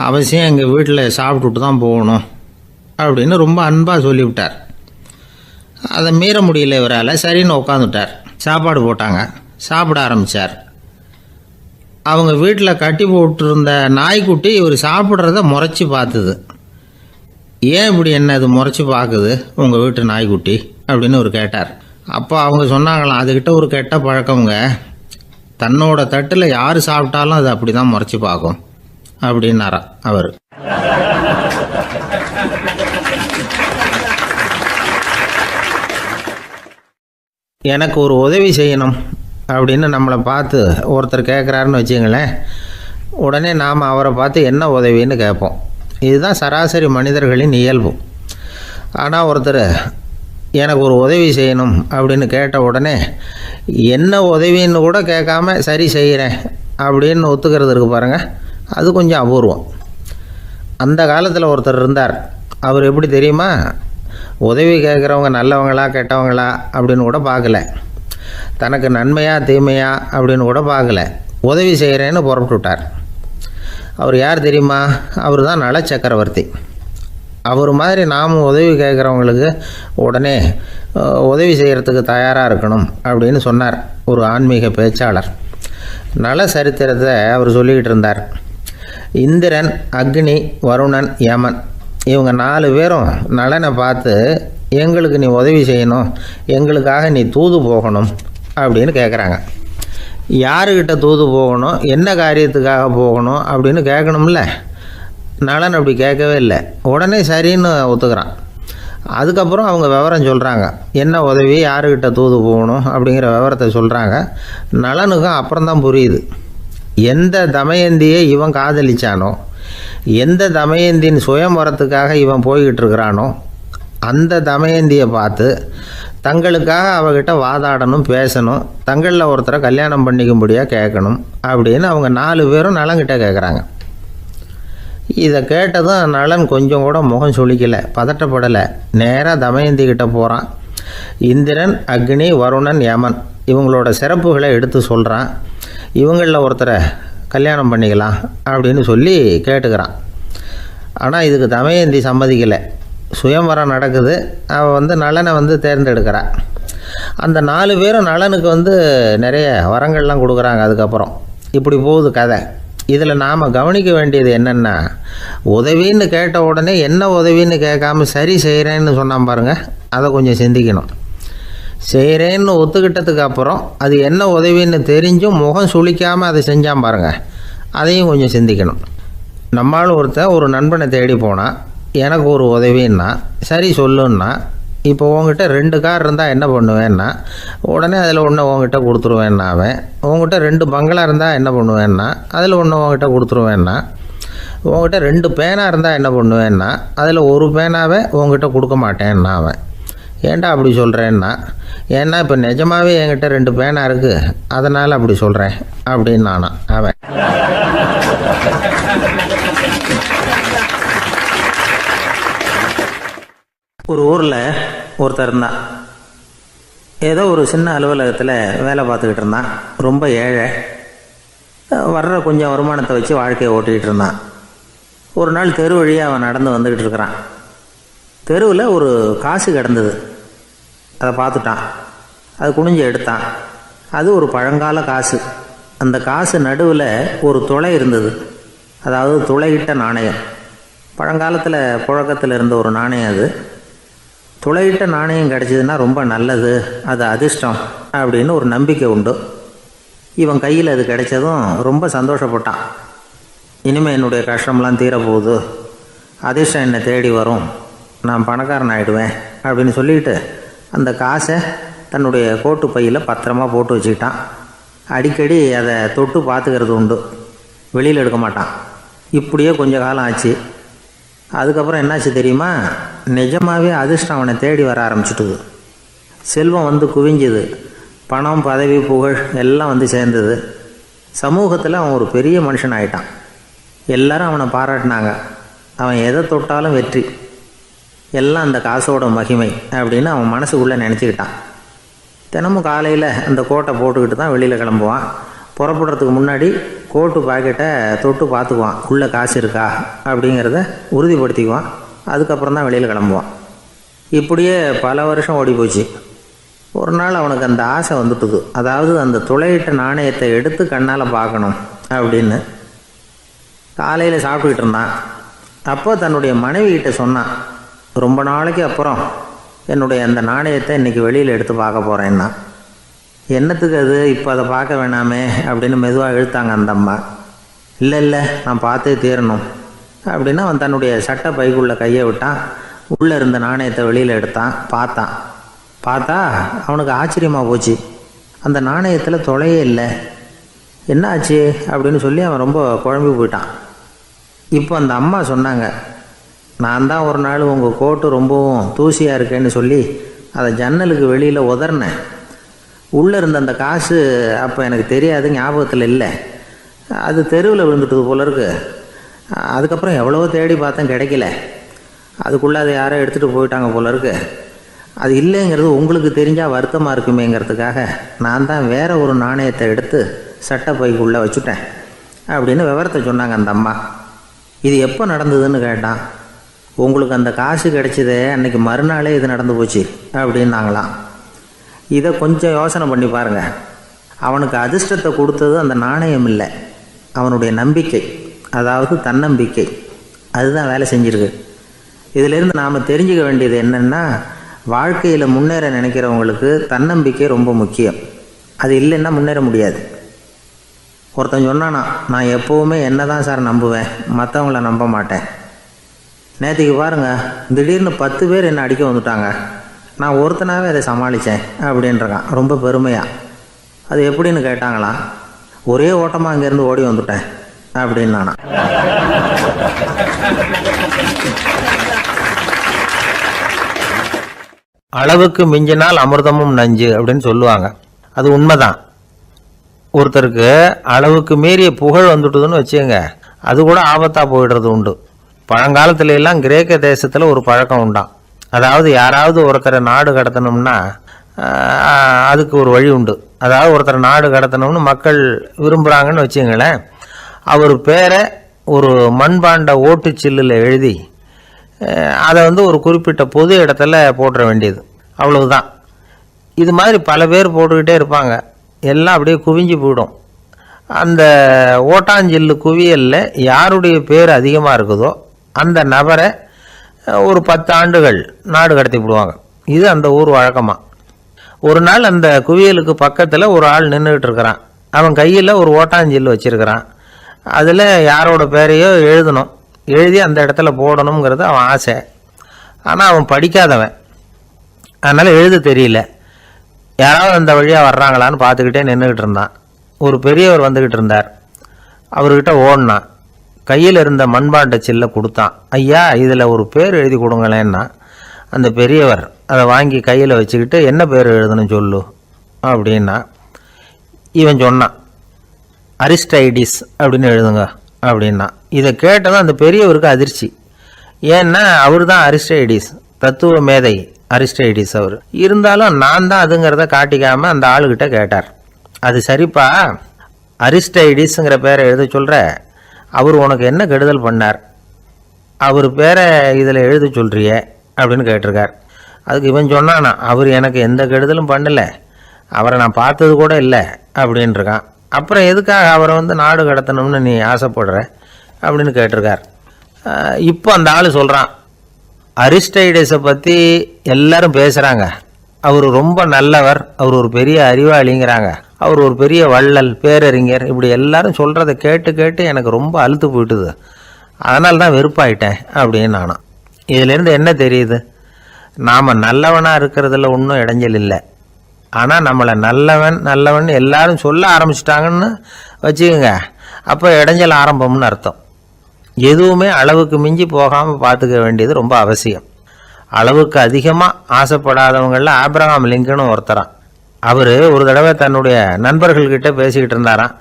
அவசியம் எங்கள் வீட்டில் சாப்பிட்டுட்டு தான் போகணும் அப்படின்னு ரொம்ப அன்பாக சொல்லிவிட்டார். அதை மீற முடியல இவரால். சரின்னு உட்காந்துட்டார். சாப்பாடு போட்டாங்க, சாப்பிட ஆரம்பித்தார். அவங்க வீட்டில் கட்டி போட்டிருந்த நாய்க்குட்டி இவர் சாப்பிட்றத முறைச்சி பார்த்துது. ஏன் இப்படி என்ன இது முறைச்சி பார்க்குது உங்கள் வீட்டு நாய்க்குட்டி அப்படின்னு ஒரு கேட்டார். அப்போ அவங்க சொன்னாங்களாம், அதுக்கிட்ட ஒரு கெட்ட பழக்கங்க, தன்னோட தட்டில் யார் சாப்பிட்டாலும் அது அப்படி தான் முறைச்சி பார்க்கும் அப்படின்னாரா அவர். எனக்கு ஒரு உதவி செய்யணும் அப்படின்னு நம்மளை பார்த்து ஒருத்தர் கேட்குறாருன்னு வச்சுங்களேன், உடனே நாம் அவரை பார்த்து என்ன உதவின்னு கேட்போம். இதுதான் சராசரி மனிதர்களின் இயல்பு. ஆனால் ஒருத்தர் எனக்கு ஒரு உதவி செய்யணும் அப்படின்னு கேட்ட உடனே என்ன உதவின்னு கூட கேட்காம சரி செய்கிறேன் அப்படின்னு ஒத்துக்கிறது இருக்கு பாருங்கள், அது கொஞ்சம் அபூர்வம். அந்த காலத்தில் ஒருத்தர் இருந்தார். அவர் எப்படி தெரியுமா, உதவி கேட்குறவங்க நல்லவங்களா கெட்டவங்களா அப்படின்னு கூட பார்க்கல, தனக்கு நன்மையா தீமையா அப்படின்னு கூட பார்க்கல, உதவி செய்கிறேன்னு புறப்பட்டு விட்டார். அவர் யார் தெரியுமா, அவர் தான் நல சக்கரவர்த்தி. அவர் மாதிரி நாமும் உதவி கேட்குறவங்களுக்கு உடனே உதவி செய்கிறதுக்கு தயாராக இருக்கணும் அப்படின்னு சொன்னார் ஒரு ஆன்மீக பேச்சாளர். நல சரித்திரத்தை அவர் சொல்லிக்கிட்டு இருந்தார். இந்திரன், அக்னி, வருணன், யமன் இவங்க 4 பேரும் நலனை பார்த்து எங்களுக்கு நீ உதவி செய்யணும், எங்களுக்காக நீ தூது போகணும் அப்படின்னு கேட்குறாங்க. யாருக்கிட்ட தூது போகணும், என்ன காரியத்துக்காக போகணும் அப்படின்னு கேட்கணும்ல. நலன் அப்படி கேட்கவே இல்லை, உடனே சரின்னு ஒத்துக்கிறான். அதுக்கப்புறம் அவங்க விவரம் சொல்கிறாங்க, என்ன உதவி, யாருக்கிட்ட தூது போகணும் அப்படிங்கிற விவரத்தை சொல்கிறாங்க. நலனுக்கும் அப்புறம்தான் புரியுது, எந்த தமயந்தியை இவன் காதலிச்சானோ, எந்த தமயந்தின் சுயம்பரத்துக்காக இவன் போய்கிட்டு இருக்கிறானோ அந்த தமயந்தியை பார்த்து தங்களுக்காக அவகிட்ட வாதாடணும், பேசணும், தங்களில் ஒருத்தரை கல்யாணம் பண்ணிக்கும்படியாக கேட்கணும் அப்படின்னு அவங்க 4 பேரும் நலன்கிட்ட கேட்குறாங்க. இதை கேட்டதும் நலன் கொஞ்சம் கூட முகம் சுளிக்கலை, பதட்டப்படலை. நேராக தமயந்திக்கிட்ட போகிறான். இந்திரன், அக்னி, வருணன், யமன் இவங்களோட சிறப்புகளை எடுத்து சொல்கிறான். இவங்களில் ஒருத்தரை கல்யாணம் பண்ணிக்கலாம் அப்படின்னு சொல்லி கேட்டுக்கிறான். ஆனால் இதுக்கு தமயந்தி சம்மதிக்கலை. சுயம்வரம் நடக்குது, அவள் நலனை தேர்ந்தெடுக்கிறாள். அந்த 4 பேரும் நலனுக்கு நிறைய வரங்கள்லாம் கொடுக்குறாங்க. அதுக்கப்புறம் இப்படி போகுது கதை. இதில் நாம் கவனிக்க வேண்டியது என்னென்னா, உதவின்னு கேட்ட உடனே என்ன உதவின்னு கேட்காம சரி செய்கிறேன்னு சொன்னான் பாருங்கள், அதை கொஞ்சம் சிந்திக்கணும். செய்கிறேன்னு ஒத்துக்கிட்டதுக்கு அப்புறம் அது என்ன உதவின்னு தெரிஞ்சும் முகம் சுளிக்காமல் அதை செஞ்சான் பாருங்கள், அதையும் கொஞ்சம் சிந்திக்கணும். நம்மளும் ஒரு நண்பனை தேடி போனால் எனக்கு ஒரு உதவின்னா சரி சொல்லுன்னா, இப்போ உங்ககிட்ட 2 கார் இருந்தால் என்ன பண்ணுவேன்னா உடனே அதில் ஒன்று உங்ககிட்ட கொடுத்துருவேன்னா, அவன் உங்ககிட்ட 2 பங்களா இருந்தால் என்ன பண்ணுவேன்னா அதில் ஒன்று உங்ககிட்ட கொடுத்துருவேன்னா, உங்ககிட்ட 2 பேனா இருந்தால் என்ன பண்ணுவேன்னா அதில் ஒரு பேனாவே உங்ககிட்ட கொடுக்க மாட்டேன்னா அவன். ஏன்டா அப்படி சொல்கிறேன்னா, ஏன்னா இப்போ நிஜமாகவே என்கிட்ட 2 பேனா இருக்குது, அதனால் அப்படி சொல்கிறேன் அப்படின்னு நானான் அவன். ஒரு ஊரில் ஒருத்தர் இருந்தான். ஏதோ ஒரு சின்ன அலுவலகத்தில் வேலை பார்த்துக்கிட்டு இருந்தான். ரொம்ப ஏழை. வர்ற கொஞ்சம் வருமானத்தை வச்சு வாழ்க்கையை ஓட்டிகிட்டு இருந்தான். ஒரு நாள் தெரு வழியாக அவன் நடந்து வந்துக்கிட்டு இருக்கிறான். தெருவில் ஒரு காசு கிடந்தது. அதை பார்த்துட்டான். அது குனிஞ்சு எடுத்தான். அது ஒரு பழங்கால காசு. அந்த காசு நடுவில் ஒரு துளை இருந்தது. அதாவது துளையிட்ட நாணயம். பழங்காலத்தில் புழக்கத்தில் இருந்த ஒரு நாணயம் அது. துளையிட்ட நாணயம் கிடச்சிதுன்னா ரொம்ப நல்லது, அது அதிர்ஷ்டம் அப்படின்னு ஒரு நம்பிக்கை உண்டு. இவன் கையில் அது கிடைச்சதும் ரொம்ப சந்தோஷப்பட்டான். இனிமேல் என்னுடைய கஷ்டம்லாம் தீரப்போகுது, அதிர்ஷ்டம் என்னை தேடி வரும், நான் பணக்காரன் ஆகிடுவேன் அப்படின்னு சொல்லிட்டு அந்த காசை தன்னுடைய கோட்டு பையில் பத்திரமா போட்டு வச்சுக்கிட்டான். அடிக்கடி அதை தொட்டு பார்த்துக்கிறது உண்டு, வெளியில் எடுக்க மாட்டான். இப்படியே கொஞ்ச காலம் ஆச்சு. அதுக்கப்புறம் என்னாச்சு தெரியுமா, நிஜமாகவே அதிர்ஷ்டம் அவனை தேடி வர ஆரம்பிச்சுட்டுது. செல்வம் குவிஞ்சுது. பணம், பதவி, புகழ் எல்லாம் சேர்ந்தது. சமூகத்தில் அவன் ஒரு பெரிய மனுஷன் ஆகிட்டான். எல்லாரும் அவனை பாராட்டினாங்க. அவன் எதை தொட்டாலும் வெற்றி, எல்லாம் அந்த காசோட மகிமை அப்படின்னு அவன் மனசுக்குள்ளே நினச்சிக்கிட்டான். தினமும் காலையில் அந்த கோட்டை போட்டுக்கிட்டு தான் வெளியில் கிளம்புவான். புறப்படுறதுக்கு முன்னாடி கோட்டு பாக்கெட்டை தொட்டு பார்த்துக்குவான், உள்ளே காசு இருக்கா அப்படிங்கிறத உறுதிப்படுத்திக்குவான். அதுக்கப்புறம் தான் வெளியில் கிளம்புவான். இப்படியே பல வருஷம் ஓடி போச்சு. ஒரு நாள் அவனுக்கு அந்த ஆசை வந்துட்டுது. அதாவது அந்த துளையிட்ட நாணயத்தை எடுத்து கண்ணால் பார்க்கணும் அப்படின்னு. காலையில் சாப்பிட்டுக்கிட்டு இருந்தான். அப்போ தன்னுடைய மனைவிகிட்ட சொன்னான், ரொம்ப நாளைக்கு அப்புறம் என்னுடைய அந்த நாணயத்தை இன்றைக்கி வெளியில் எடுத்து பார்க்க போகிறேன்னா. என்னத்துக்கு அது, இப்போ அதை பார்க்க வேணாமே அப்படின்னு மெதுவாக இழுத்தாங்க அந்த அம்மா. இல்லை நான் பார்த்தே தீரணும் அப்படின்னு அவன் தன்னுடைய சட்டை பைக்குள்ளே கையை விட்டான். உள்ளே இருந்த நாணயத்தை வெளியில் எடுத்தான். பார்த்தா அவனுக்கு ஆச்சரியமாக போச்சு. அந்த நாணயத்தில் தொலையே இல்லை. என்ன ஆச்சு அப்படின்னு சொல்லி அவன் ரொம்ப குழம்பி போயிட்டான். இப்போ அந்த அம்மா சொன்னாங்க, நான் தான் ஒரு நாள் உங்கள் கோட்டு ரொம்பவும் தூசியாக இருக்கேன்னு சொல்லி அதை ஜன்னலுக்கு வெளியில் உதறினேன். உள்ளே இருந்த அந்த காசு அப்போ எனக்கு தெரியாது, ஞாபகத்தில் இல்லை. அது தெருவில் விழுந்துட்டது போல இருக்கு. அதுக்கப்புறம் எவ்வளவோ தேடி பார்த்தேன், கிடைக்கல. அதுக்குள்ளே அதை யாரோ எடுத்துகிட்டு போயிட்டாங்க போல இருக்கு. அது இல்லைங்கிறது உங்களுக்கு தெரிஞ்சால் வருத்தமாக இருக்குமேங்கிறதுக்காக நான் தான் வேறு ஒரு நாணயத்தை எடுத்து சட்டை பைக்குள்ளே வச்சுட்டேன் அப்படின்னு விவரத்தை சொன்னாங்க அந்த அம்மா. இது எப்போ நடந்ததுன்னு கேட்டான். உங்களுக்கு அந்த காசு கிடைச்சதே அன்றைக்கி மறுநாளே இது நடந்து போச்சு அப்படின்னாங்களாம். இதை கொஞ்சம் யோசனை பண்ணி பாருங்கள். அவனுக்கு அதிர்ஷ்டத்தை கொடுத்தது அந்த நாணயம் இல்லை, அவனுடைய நம்பிக்கை, அதாவது தன்னம்பிக்கை. அதுதான் வேலை செஞ்சுருக்கு. இதிலேருந்து நாம் தெரிஞ்சுக்க வேண்டியது என்னென்னா, வாழ்க்கையில் முன்னேற நினைக்கிறவங்களுக்கு தன்னம்பிக்கை ரொம்ப முக்கியம். அது இல்லைன்னா முன்னேற முடியாது. ஒருத்தன் சொன்னானா, நான் எப்போவுமே என்ன தான் சார் நம்புவேன், மற்றவங்கள நம்ப மாட்டேன். நேற்றுக்கு பாருங்கள், திடீர்னு 10 பேர் என்னை அடிக்க வந்துட்டாங்க, நான் ஒருத்தனாகவே அதை சமாளித்தேன் அப்படின்றான் ரொம்ப பெருமையாக. அது எப்படின்னு கேட்டாங்களாம். ஒரே ஓட்டமாக அங்கேருந்து ஓடி வந்துட்டேன் அப்படின்னு நானா. அளவுக்கு மிஞ்சினால் அமிர்தமும் நஞ்சு அப்படின்னு சொல்லுவாங்க. அது உண்மைதான். ஒருத்தருக்கு அளவுக்கு மீறிய புகழ் வந்துட்டுதுன்னு வச்சுங்க, அது கூட ஆபத்தாக போயிடுறது உண்டு. பழங்காலத்துல எல்லாம் கிரேக்க தேசத்தில் ஒரு பழக்கம் உண்டாம். அதாவது யாராவது ஒருத்தரை நாடு கடத்தணும்னா அதுக்கு ஒரு வழி உண்டு. அதாவது ஒருத்தரை நாடு கடத்தணும்னு மக்கள் விரும்புகிறாங்கன்னு வச்சுங்களேன், அவர் பேரை ஒரு மண்பாண்ட ஓட்டுச்சில்லில் எழுதி அதை ஒரு குறிப்பிட்ட பொது இடத்துல போட்டுற வேண்டியது, அவ்வளவுதான். இது மாதிரி பல பேர் போட்டுக்கிட்டே இருப்பாங்க. எல்லாம் அப்படியே குவிஞ்சு போயிடும். அந்த ஓட்டாஞ்சில்லு குவியலில் யாருடைய பேர் அதிகமாக இருக்குதோ அந்த நபரை ஒரு 10 ஆண்டுகள் நாடு கடத்தி விடுவாங்க. இது அந்த ஊர் வழக்கமாக. ஒரு நாள் அந்த குவியலுக்கு பக்கத்தில் ஒரு ஆள் நின்றுக்கிட்டு இருக்கிறான். அவன் கையில் ஒரு ஓட்டாஞ்சில்லு வச்சுருக்கிறான். அதில் யாரோட பேரையோ எழுதணும், எழுதி அந்த இடத்துல போடணுங்கிறது அவன் ஆசை. ஆனால் அவன் படிக்காதவன், அதனால் எழுத தெரியல. யாராவது அந்த வழியாக வர்றாங்களான்னு பார்த்துக்கிட்டே நின்றுக்கிட்டு இருந்தான். ஒரு பெரியவர் வந்துக்கிட்டு இருந்தார். அவர்கிட்ட ஓடினான். கையில் இருந்த மண்பாண்ட சில்லை கொடுத்தான். ஐயா, இதில் ஒரு பேர் எழுதி கொடுங்களேன்னா. அந்த பெரியவர் அதை வாங்கி கையில் வச்சுக்கிட்டு, என்ன பேர் எழுதணும் சொல்லு அப்படின்னா. இவன் சொன்னான், அரிஸ்டைடிஸ் அப்படின்னு எழுதுங்க அப்படின்னா. இதை கேட்டதும் அந்த பெரியவருக்கு அதிர்ச்சி. ஏன்னா அவர் தான் அரிஸ்டைடிஸ், தத்துவ மேதை அரிஸ்டைடிஸ் அவர். இருந்தாலும் நான் தான் அதுங்கிறத காட்டிக்காமல் அந்த ஆளுகிட்ட கேட்டார். அது சரிப்பா, அரிஸ்டைடிஸுங்கிற பேரை எழுத சொல்கிற, அவர் உனக்கு என்ன கெடுதல் பண்ணார், அவர் பேரை இதில் எழுத சொல்கிறியே அப்படின்னு கேட்டிருக்கார். அதுக்கு இவன் சொன்னானா, அவர் எனக்கு எந்த கெடுதலும் பண்ணலை, அவரை நான் பார்த்தது கூட இல்லை அப்படின்ட்டுருக்கான். அப்புறம் எதுக்காக அவரை நாடு கடத்தணும்னு நீ ஆசைப்படுற அப்படின்னு கேட்டிருக்கார். இப்போ அந்த ஆள் சொல்கிறான், அரிஸ்டைடஸை பற்றி எல்லாரும் பேசுகிறாங்க, அவர் ரொம்ப நல்லவர், அவர் ஒரு பெரிய அறிவாளிங்கிறாங்க, அவர் ஒரு பெரிய வள்ளல், பேரறிஞர், இப்படி எல்லாரும் சொல்கிறத கேட்டு கேட்டு எனக்கு ரொம்ப அழுத்து போயிட்டுது, அதனால தான் வெறுப்பாயிட்டேன் அப்படின்னு நானும். இதிலேருந்து என்ன தெரியுது, நாம் நல்லவனாக இருக்கிறதுல ஒன்றும் இடைஞ்சல் இல்லை. ஆனால் நம்மளை நல்லவன் எல்லாரும் சொல்ல ஆரம்பிச்சிட்டாங்கன்னு வச்சுக்கோங்க, அப்போ இடைஞ்சல் ஆரம்பம்னு அர்த்தம். எதுவுமே அளவுக்கு மிஞ்சி போகாமல் பார்த்துக்க வேண்டியது ரொம்ப அவசியம். அளவுக்கு அதிகமாக ஆசைப்படாதவங்களில் ஆப்ரஹாம் லிங்கனும் ஒருத்தரான். அவர் ஒரு தடவை தன்னுடைய நண்பர்கள்கிட்ட பேசிக்கிட்டு இருந்தாராம்.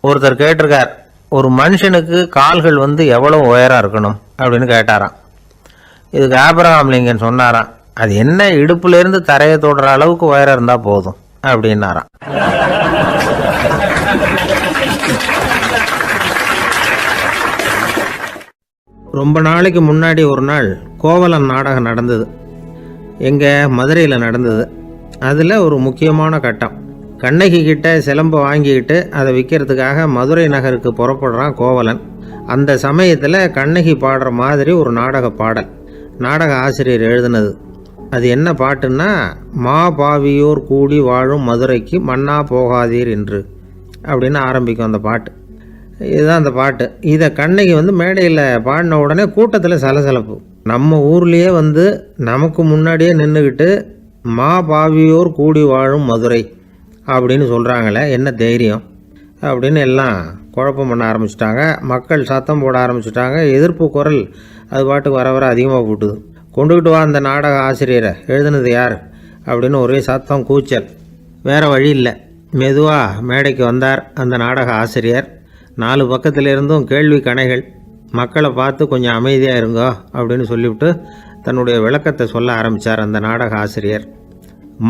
ஒருத்தர் கேட்டிருக்கார், ஒரு மனுஷனுக்கு கால்கள் எவ்வளோ உயரம் இருக்கணும் அப்படின்னு கேட்டாராம். இதுக்கு ஆப்ரஹாம் லிங்கன் சொன்னாராம், அது என்ன, இடுப்புலேருந்து தரையை தொடுற அளவுக்கு உயரம் இருந்தால் போதும் அப்படின்னாராம். ரொம்ப நாளைக்கு முன்னாடி ஒரு நாள் கோவலன் நாடகம் நடந்தது. எங்கே, மதுரையில் நடந்தது. அதில் ஒரு முக்கியமான கட்டம், கண்ணகி கிட்ட சிலம்பை வாங்கிக்கிட்டு அதை விற்கிறதுக்காக மதுரை நகருக்கு புறப்படுறான் கோவலன். அந்த சமயத்தில் கண்ணகி பாடுற மாதிரி ஒரு நாடக பாடல். நாடக ஆசிரியர் எழுதினது. அது என்ன பாட்டுன்னா, மா பாவியோர் கூடி வாழும் மதுரைக்கு மன்னா போகாதீர் என்று அப்படின்னு ஆரம்பிக்கும் அந்த பாட்டு. இதுதான் அந்த பாட்டு. இதை கண்ணகி மேடையில் பாடின உடனே கூட்டத்தில் சலசலப்பு. நம்ம ஊர்லேயே நமக்கு முன்னாடியே நின்றுக்கிட்டு மா பாவியோர் கூடி வாழும் மதுரை அப்படின்னு சொல்கிறாங்களே, என்ன தைரியம் அப்படின்னு எல்லாம் குழப்பம் பண்ண ஆரம்பிச்சிட்டாங்க. மக்கள் சத்தம் போட ஆரம்பிச்சிட்டாங்க. எதிர்ப்பு குரல் அது பாட்டுக்கு வர வர அதிகமாக போட்டுது. கொண்டுக்கிட்டு வா அந்த நாடக ஆசிரியரை, எழுதுனது யார் அப்படின்னு ஒரே சத்தம், கூச்சல். வேறு வழி இல்லை. மெதுவாக மேடைக்கு வந்தார் அந்த நாடக ஆசிரியர். 4 பக்கத்திலிருந்தும் கேள்வி கணைகள். மக்களை பார்த்து கொஞ்சம் அமைதியாக இருங்கோ அப்படின்னு சொல்லிவிட்டு தன்னுடைய விளக்கத்தை சொல்ல ஆரம்பித்தார் அந்த நாடக ஆசிரியர்.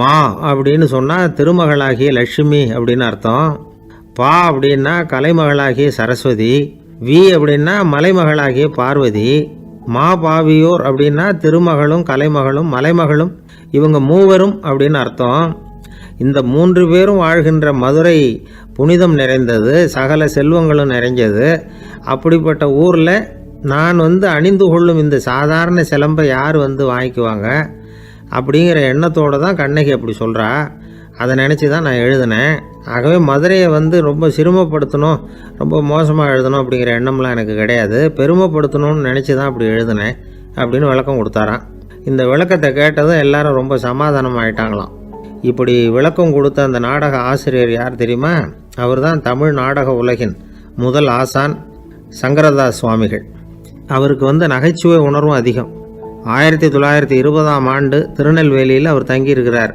மா அப்படின்னு சொன்னால் திருமகளாகிய லட்சுமி அப்படின்னு அர்த்தம். பா அப்படின்னா கலைமகளாகிய சரஸ்வதி. வி அப்படின்னா மலைமகளாகிய பார்வதி. மா பாவியோர் அப்படின்னா திருமகளும் கலைமகளும் மலைமகளும், இவங்க மூவரும் அப்படின்னு அர்த்தம். இந்த 3 பேரும் வாழ்கின்ற மதுரை புனிதம் நிறைந்தது, சகல செல்வங்களும் நிறைஞ்சது. அப்படிப்பட்ட ஊரில் நான் அணிந்து கொள்ளும் இந்த சாதாரண சிலம்பை யார் வாங்கிக்குவாங்க அப்படிங்கிற எண்ணத்தோடு தான் கண்ணகி அப்படி சொல்கிறா. அதை நினச்சி தான் நான் எழுதினேன். ஆகவே மதுரையை ரொம்ப சிரமப்படுத்தணும், ரொம்ப மோசமாக எழுதணும் அப்படிங்கிற எண்ணம்லாம் எனக்கு கிடையாது. பெருமைப்படுத்தணும்னு நினச்சி தான் அப்படி எழுதினேன் அப்படின்னு விளக்கம் கொடுத்தாராம். இந்த விளக்கத்தை கேட்டதும் எல்லாரும் ரொம்ப சமாதானம் ஆகிட்டாங்களாம். இப்படி விளக்கம் கொடுத்த அந்த நாடக ஆசிரியர் யார் தெரியுமா? அவர் தான் தமிழ் நாடக உலகின் முதல் ஆசான் சங்கரதாஸ் சுவாமிகள். அவருக்கு நகைச்சுவை உணர்வும் அதிகம். 1920ஆம் ஆண்டு திருநெல்வேலியில் அவர் தங்கியிருக்கிறார்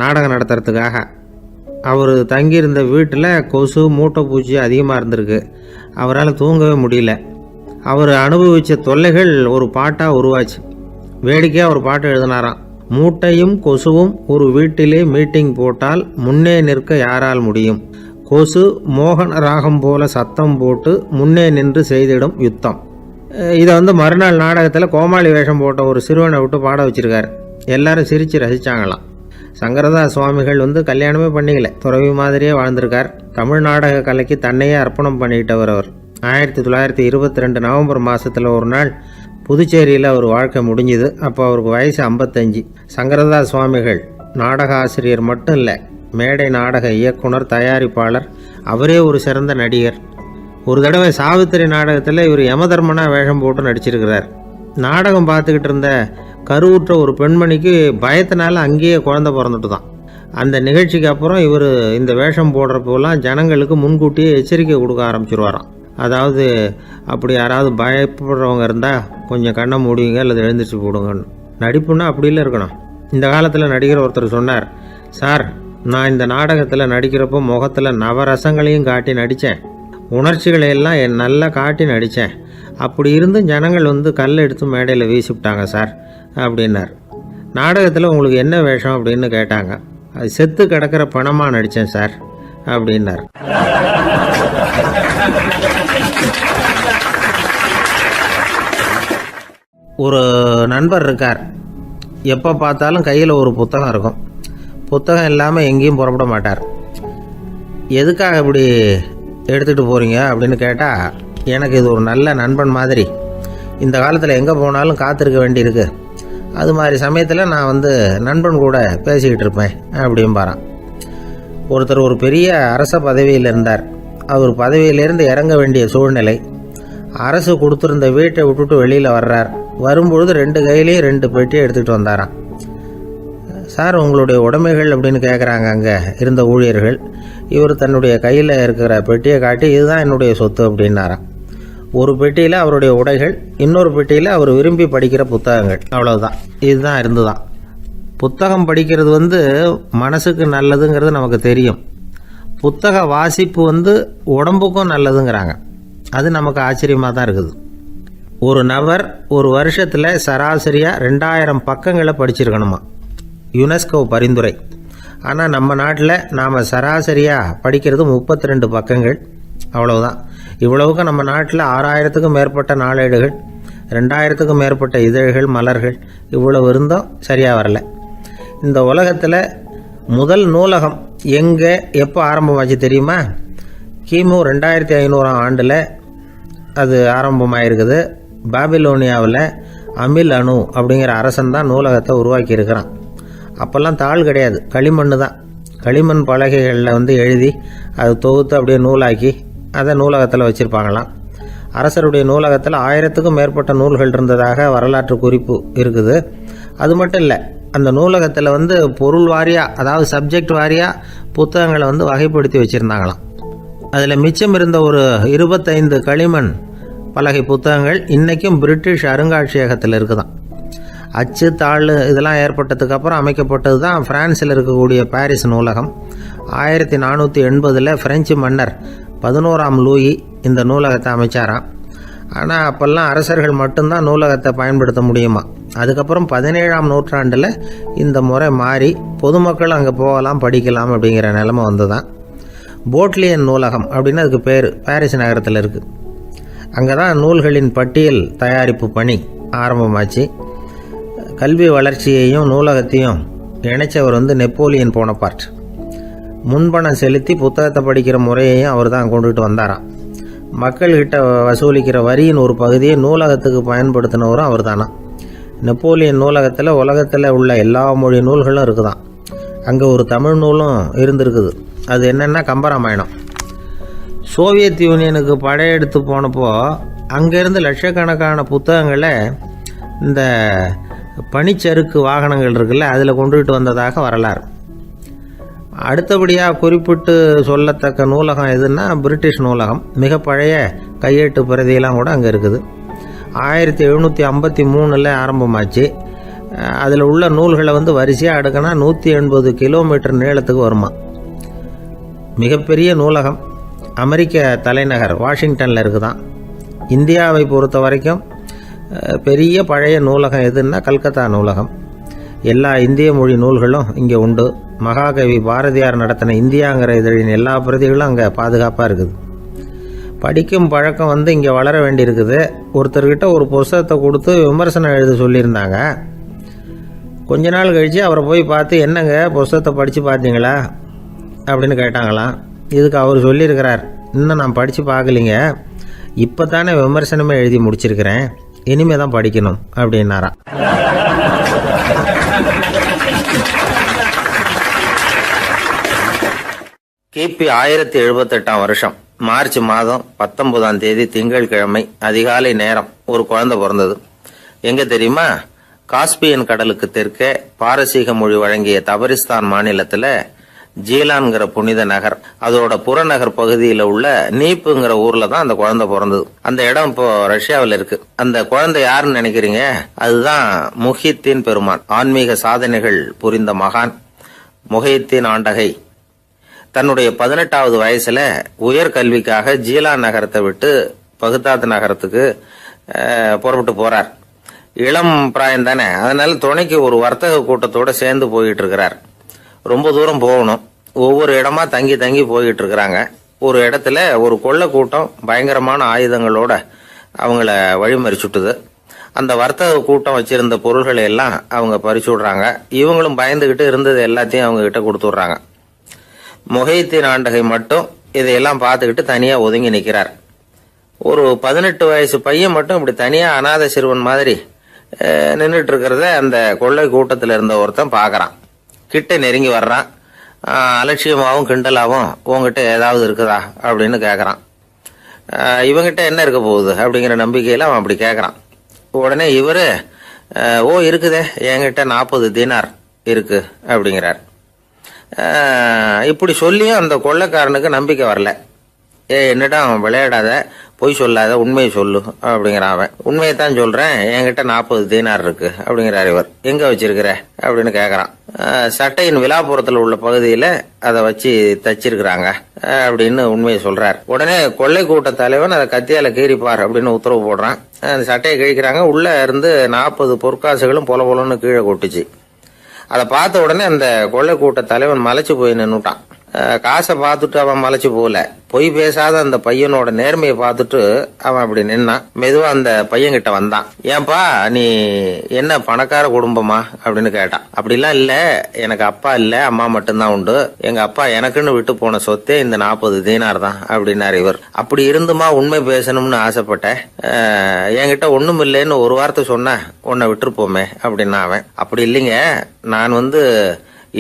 நாடகம் நடத்துறதுக்காக. அவர் தங்கியிருந்த வீட்டில் கொசு மூட்டைப்பூச்சி அதிகமாக இருந்திருக்கு. அவரால் தூங்கவே முடியல. அவர் அனுபவித்த தொல்லைகள் ஒரு பாட்டாக உருவாச்சு. வேடிக்கையாக ஒரு பாட்டு எழுதினாராம். மூட்டையும் கொசுவும் ஒரு வீட்டிலே மீட்டிங் போட்டால் முன்னே நிற்க யாரால் முடியும்? கொசு மோகன ராகம் போல சத்தம் போட்டு முன்னே நின்று செய்திடும் யுத்தம். இதை மறுநாள் நாடகத்தில் கோமாளி வேஷம் போட்ட ஒரு சிறுவனை விட்டு பாட வச்சிருக்காரு. எல்லாரும் சிரித்து ரசித்தாங்களாம். சங்கரதாஸ் சுவாமிகள் கல்யாணமே பண்ணிக்கல, துறவி மாதிரியே வாழ்ந்திருக்கார். தமிழ் நாடக கலைக்கு தன்னையே அர்ப்பணம் பண்ணிட்டவர் அவர். 1922 நவம்பர் மாதத்தில் ஒரு நாள் புதுச்சேரியில் அவர் வாழ்க்கை முடிஞ்சுது. அப்போ அவருக்கு வயசு 55. சங்கரதாஸ் சுவாமிகள் நாடக ஆசிரியர் மட்டும் இல்லை, மேடை நாடக இயக்குனர், தயாரிப்பாளர். அவரே ஒரு சிறந்த நடிகர். ஒரு தடவை சாவித்திரி நாடகத்தில் இவர் யமதர்மனா வேஷம் போட்டு நடிச்சிருக்கிறார். நாடகம் பார்த்துக்கிட்டு இருந்த கருவுற்ற ஒரு பெண்மணிக்கு பயத்தினால அங்கேயே குழந்தை பிறந்துட்டு தான். அந்த நிகழ்ச்சிக்கு அப்புறம் இவர் இந்த வேஷம் போடுறப்போலாம் ஜனங்களுக்கு முன்கூட்டியே எச்சரிக்கை கொடுக்க ஆரம்பிச்சிருவாராம். அதாவது அப்படி யாராவது பயப்படுறவங்க இருந்தால் கொஞ்சம் கண்ணை மூடிங்க அல்லது எழுந்திரிச்சு போடுங்கன்னு. நடிப்புன்னா அப்படிலாம் இருக்கணும். இந்த காலத்தில் நடிகர் ஒருத்தர் சொன்னார், சார் நான் இந்த நாடகத்தில் நடிக்கிறப்போ முகத்தில் நவரசங்களையும் காட்டி நடித்தேன், உணர்ச்சிகளை எல்லாம் நல்லா காட்டி நடித்தேன். அப்படி இருந்தும் ஜனங்கள் கல்லை எடுத்து மேடையில் வீசிவிட்டாங்க சார் அப்படின்னார். நாடகத்தில் உங்களுக்கு என்ன வேஷம் அப்படின்னு கேட்டாங்க. அது செத்து கிடக்கிற பணமாக நடித்தேன் சார் அப்படின்னார். ஒரு நண்பர் இருக்கார். எப்போ பார்த்தாலும் கையில் ஒரு புத்தகம் இருக்கும். புத்தகம் இல்லாமல் எங்கேயும் புறப்பட மாட்டார். எதுக்காக இப்படி எடுத்துகிட்டு போகிறீங்க அப்படின்னு கேட்டால், எனக்கு இது ஒரு நல்ல நண்பன் மாதிரி. இந்த காலத்தில் எங்கே போனாலும் காத்திருக்க வேண்டியிருக்கு. அது மாதிரி சமயத்தில் நான் நண்பன் கூட பேசிக்கிட்டு இருப்பேன் அப்படிம்பாரான். ஒருத்தர் ஒரு பெரிய அரச பதவியில் இருந்தார். அவர் பதவியிலேருந்து இறங்க வேண்டிய சூழ்நிலை. அரசு கொடுத்துருந்த வீட்டை விட்டுட்டு வெளியில் வர்றார். வரும்பொழுது 2 கையிலையும் 2 பெட்டியை எடுத்துகிட்டு வந்தாராம். சார் உங்களுடைய உடைமைகள் அப்படின்னு கேட்குறாங்க அங்கே இருந்த ஊழியர்கள். இவர் தன்னுடைய கையில் இருக்கிற பெட்டியை காட்டி, இதுதான் என்னுடைய சொத்து அப்படின்னாராம். ஒரு பெட்டியில் அவருடைய உடைகள், இன்னொரு பெட்டியில் அவர் விரும்பி படிக்கிற புத்தகங்கள். அவ்வளவுதான். இதுதான் இருந்துதான். புத்தகம் படிக்கிறது மனசுக்கு நல்லதுங்கிறது நமக்கு தெரியும். புத்தக வாசிப்பு உடம்புக்கும் நல்லதுங்கிறாங்க. அது நமக்கு ஆச்சரியமாக தான் இருக்குது. ஒரு நபர் ஒரு வருஷத்தில் சராசரியாக 2000 பக்கங்களை படிச்சிருக்கணுமா, யுனெஸ்கோ பரிந்துரை. ஆனால் நம்ம நாட்டில் நாம் சராசரியாக படிக்கிறது 32 பக்கங்கள். அவ்வளவுதான். இவ்வளவுக்கு நம்ம நாட்டில் 6000க்கும் மேற்பட்ட நாளேடுகள், 2000க்கும் மேற்பட்ட இதழ்கள், மலர்கள், இவ்வளவு இருந்தும் சரியாக வரல. இந்த உலகத்தில் முதல் நூலகம் எங்கே எப்போ ஆரம்பமாச்சு தெரியுமா? கிமு 2500ஆம் ஆண்டில் அது ஆரம்பமாயிருக்குது. பாபிலோனியாவில் அமில் அணு அப்படிங்கிற அரசன் தான் நூலகத்தை உருவாக்கி இருக்கிறான். அப்போல்லாம் தாள் கிடையாது, களிமண் தான். களிமண் பலகைகளில் எழுதி அது தொகுத்து அப்படியே நூலாக்கி அதை நூலகத்தில் வச்சுருப்பாங்களாம். அரசருடைய நூலகத்தில் 1000க்கும் மேற்பட்ட நூல்கள் இருந்ததாக வரலாற்று குறிப்பு இருக்குது. அது மட்டும் இல்லை, அந்த நூலகத்தில் பொருள் வாரியாக, அதாவது சப்ஜெக்ட் வாரியாக புத்தகங்களை வகைப்படுத்தி வச்சுருந்தாங்களாம். அதில் மிச்சம் இருந்த ஒரு 25 களிமண் பலகை புத்தகங்கள் இன்றைக்கும் பிரிட்டிஷ் அருங்காட்சியகத்தில் இருக்குதான். அச்சு தாள் இதெல்லாம் ஏற்பட்டதுக்கு அப்புறம் அமைக்கப்பட்டது தான் பிரான்சில் இருக்கக்கூடிய பாரிஸ் நூலகம். 1480 பிரெஞ்சு மன்னர் 11ஆம் லூயி இந்த நூலகத்தை அமைச்சாராம். ஆனால் அப்போல்லாம் அரசர்கள் மட்டும்தான் நூலகத்தை பயன்படுத்த முடியுமா. அதுக்கப்புறம் 17ஆம் நூற்றாண்டில் இந்த முறை மாறி பொதுமக்கள் அங்கே போகலாம், படிக்கலாம் அப்படிங்கிற நிலைமை வந்துதான். போட்லியன் நூலகம் அப்படின்னு அதுக்கு பேர், பாரிஸ் நகரத்தில் இருக்குது. அங்கே தான் நூல்களின் பட்டியல் தயாரிப்பு பணி ஆரம்பமாச்சு. கல்வி வளர்ச்சியையும் நூலகத்தையும் இணைச்சவர் நெப்போலியன் போனபார்ட். முன்பணம் செலுத்தி புத்தகத்தை படிக்கிற முறையையும் அவர் தான் கொண்டுட்டு வந்தாராம். மக்கள்கிட்ட வசூலிக்கிற வரியின் ஒரு பகுதியை நூலகத்துக்கு பயன்படுத்தினவரும் அவர் தானா. நெப்போலியன் நூலகத்தில் உலகத்தில் உள்ள எல்லா மொழி நூல்களும் இருக்குதான். அங்கே ஒரு தமிழ் நூலும் இருந்திருக்குது. அது என்னென்னா கம்பராமாயணம். சோவியத் யூனியனுக்கு படையெடுத்து போனப்போ அங்கேருந்து லட்சக்கணக்கான புத்தகங்களை இந்த பனிச்சறுக்கு வாகனங்கள் இருக்குல்ல, அதில் கொண்டுகிட்டு வந்ததாக வரலாறு. அடுத்தபடியாக குறிப்பிட்டு சொல்லத்தக்க நூலகம் எதுன்னா பிரிட்டிஷ் நூலகம். மிக பழைய கையெழுத்து பிரதியெல்லாம் கூட அங்கே இருக்குது. 1753 ஆரம்பமாச்சு. அதில் உள்ள நூல்களை வரிசையாக அடுக்கினா 180 கிலோமீட்டர் நீளத்துக்கு வருமா. மிகப்பெரிய நூலகம் அமெரிக்க தலைநகர் வாஷிங்டனில் இருக்குதான். இந்தியாவை பொறுத்த வரைக்கும் பெரிய பழைய நூலகம் எதுன்னா கல்கத்தா நூலகம். எல்லா இந்திய மொழி நூல்களும் இங்கே உண்டு. மகாகவி பாரதியார் நடத்தின இந்தியாங்கிற இதழின் எல்லா பிரதிகளும் அங்கே பாதுகாப்பாக இருக்குது. படிக்கும் பழக்கம் இங்கே வளர வேண்டியிருக்குது. ஒருத்தர்கிட்ட ஒரு புஸ்தகத்தை கொடுத்து விமர்சனம் எழுத சொல்லியிருந்தாங்க. கொஞ்ச நாள் கழித்து அவரை போய் பார்த்து, என்னங்க புஸ்தகத்தை படித்து பார்த்தீங்களா அப்படின்னு கேட்டாங்களாம். இதுக்கு அவர் சொல்லியிருக்கிறார், இன்னும் நான் படித்து பார்க்கலிங்க, இப்போ தானே விமர்சனமே எழுதி முடிச்சிருக்கிறேன், இனிமே தான் படிக்கணும் அப்படின்னாராம். கிபி 1078 மார்ச் மாதம் 19 திங்கட்கிழமை அதிகாலை நேரம் ஒரு குழந்தை பிறந்தது. எங்க தெரியுமா? காஸ்பியன் கடலுக்கு தெற்கே பாரசீக மொழி வழங்கிய தபரிஸ்தான் மாநிலத்துல ஜீலான்கிற புனித நகர், அதோட புறநகர் பகுதியில் உள்ள நீப்புங்கிற ஊர்ல தான் அந்த குழந்தை பிறந்தது. அந்த இடம் இப்போ ரஷ்யாவில் இருக்கு. அந்த குழந்தை யாருன்னு நினைக்கிறீங்க? அதுதான் முஹித்தீன் பெருமான், ஆன்மீக சாதனைகள் புரிந்த மகான் முஹித்தீன் ஆண்டகை. தன்னுடைய 18வது வயசுல உயர்கல்விக்காக ஜீலான் நகரத்தை விட்டு பகுதாத் நகரத்துக்கு புறப்பட்டு போறார். இளம் பிராயம் தானே, அதனால துணைக்கு ஒரு வர்த்தக கூட்டத்தோட சேர்ந்து போயிட்டு இருக்கிறார். ரொம்ப தூரம் போகணும். ஒவ்வொரு இடமா தங்கி தங்கி போயிட்டு இருக்கிறாங்க. ஒரு இடத்துல ஒரு கொள்ளை கூட்டம் பயங்கரமான ஆயுதங்களோட அவங்கள வழிமறிச்சுட்டுது. அந்த வர்த்தக கூட்டம் வச்சிருந்த பொருள்களை எல்லாம் அவங்க பறிச்சு விடுறாங்க. இவங்களும் பயந்துகிட்டு இருந்தது எல்லாத்தையும் அவங்க கிட்ட கொடுத்துடுறாங்க. முஹித்தீன் ஆண்டகை மட்டும் இதையெல்லாம் பார்த்துக்கிட்டு தனியா ஒதுங்கி நிற்கிறார். ஒரு 18 வயசு பையன் மட்டும் இப்படி தனியா அநாத சிறுவன் மாதிரி நின்றுட்டு இருக்கிறத அந்த கொள்ளை கூட்டத்தில் இருந்த ஒருத்தன் பாக்குறான். கிட்ட நெருங்கி வர்றான். அலட்சியமாகவும் கிண்டலாகவும் உங்ககிட்ட ஏதாவது இருக்குதா அப்படின்னு கேட்கறான். இவங்கிட்ட என்ன இருக்க போகுது அப்படிங்கிற நம்பிக்கையில அவன் அப்படி கேட்கறான். உடனே இவரு, ஓ இருக்குதே, என்கிட்ட 40 தீனார் இருக்கு அப்படிங்கிறார். இப்படி சொல்லியும் அந்த கொள்ளைக்காரனுக்கு நம்பிக்கை வரல. என்னடா விளையாடாத, பொய் சொல்லாத, உண்மையை சொல்லு அப்படிங்கிறான் அவன். உண்மையைத்தான் சொல்றேன், என்கிட்ட 40 தீனார் இருக்கு அப்படிங்கிறார் இவர். எங்க வச்சிருக்கிற அப்படின்னு கேக்குறான். சட்டையின் விழாப்புறத்துல உள்ள பகுதியில அதை வச்சு தச்சிருக்கிறாங்க அப்படின்னு உண்மையை சொல்றார். உடனே கொள்ளை கூட்ட தலைவன் அதை கத்தியால கீறிப்பார் அப்படின்னு உத்தரவு போடுறான். அந்த சட்டையை கிழிக்கிறாங்க. உள்ள இருந்து 40 பொற்காசுகளும் பொல பொலன்னு கீழே கொட்டுச்சு. அதை பார்த்த உடனே அந்த கொள்ளை கூட்ட தலைவன் மலைச்சு போய் நின்னுட்டான். காசை பார்த்துட்டு அவன் மலைச்சு போகல, பொய் பேசாத அந்த பையனோட நேர்மையை பார்த்துட்டு அவன் அப்படி நின்னான். மெதுவா அந்த பையன் கிட்ட வந்தான். ஏன்பா நீ என்ன பணக்கார குடும்பமா அப்படின்னு கேட்டான். அப்படிலாம் இல்ல, எனக்கு அப்பா இல்ல, அம்மா மட்டும்தான் உண்டு. எங்க அப்பா எனக்குன்னு விட்டு போன சொத்தே இந்த 40 தீனார் தான் அப்படின்னாரு இவர். அப்படி இருந்துமா உண்மை பேசணும்னு ஆசைப்பட்டேன், என்கிட்ட ஒண்ணும் இல்லைன்னு ஒரு வார்த்தை சொன்ன உன்னை விட்டுருப்போமே அப்படின்னா அவன். அப்படி இல்லைங்க, நான்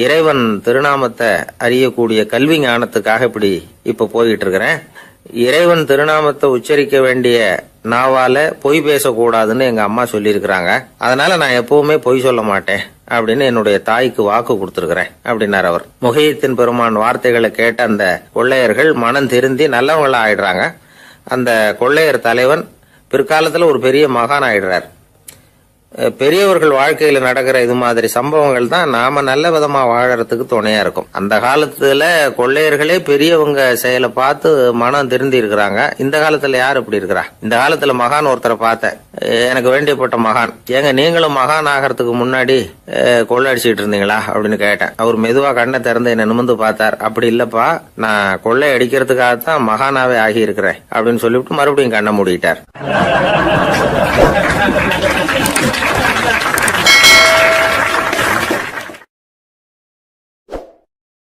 இறைவன் திருநாமத்தை அறியக்கூடிய கல்வி ஞானத்துக்காக இப்ப போயிட்டு இருக்கிறேன். இறைவன் திருநாமத்தை உச்சரிக்க வேண்டிய நாவால பொய் பேசக்கூடாதுன்னு எங்க அம்மா சொல்லியிருக்கிறாங்க. அதனால நான் எப்பவுமே பொய் சொல்ல மாட்டேன் அப்படின்னு என்னுடைய தாய்க்கு வாக்கு கொடுத்திருக்கிறேன் அப்படின்னார் அவர். முஹையத்தீன் பெருமான் வார்த்தைகளை கேட்ட அந்த கொள்ளையர்கள் மனம் திருந்தி நல்லவங்களா ஆயிடுறாங்க. அந்த கொள்ளையர் தலைவன் பிற்காலத்துல ஒரு பெரிய மகான் ஆயிடுறார். பெரியவர்கள் வாழ்க்கையில நடக்கிற இது மாதிரி சம்பவங்கள் தான் நாம நல்ல விதமா வாழறதுக்கு துணையா இருக்கும். அந்த காலத்துல கொள்ளையர்களே பெரியவங்க செயலை பார்த்து மனம் திருந்தி இருக்கிறாங்க. இந்த காலத்துல யார் இப்படி இருக்கிறா? இந்த காலத்துல மகான் ஒருத்தரை பார்த்தேன், எனக்கு வேண்டியப்பட்ட மகான். ஏங்க நீங்களும் மகான் ஆகிறதுக்கு முன்னாடி கொள்ளை அடிச்சுட்டு இருந்தீங்களா அப்படின்னு கேட்டேன். அவர் மெதுவா கண்ணை திறந்து என்ன நிமிர்ந்து பார்த்தார். அப்படி இல்லப்பா, நான் கொள்ளை அடிக்கிறதுக்காகத்தான் மகானாவே ஆகி இருக்கிறேன் அப்படின்னு சொல்லிவிட்டு மறுபடியும் கண்ணை மூடிட்டார்.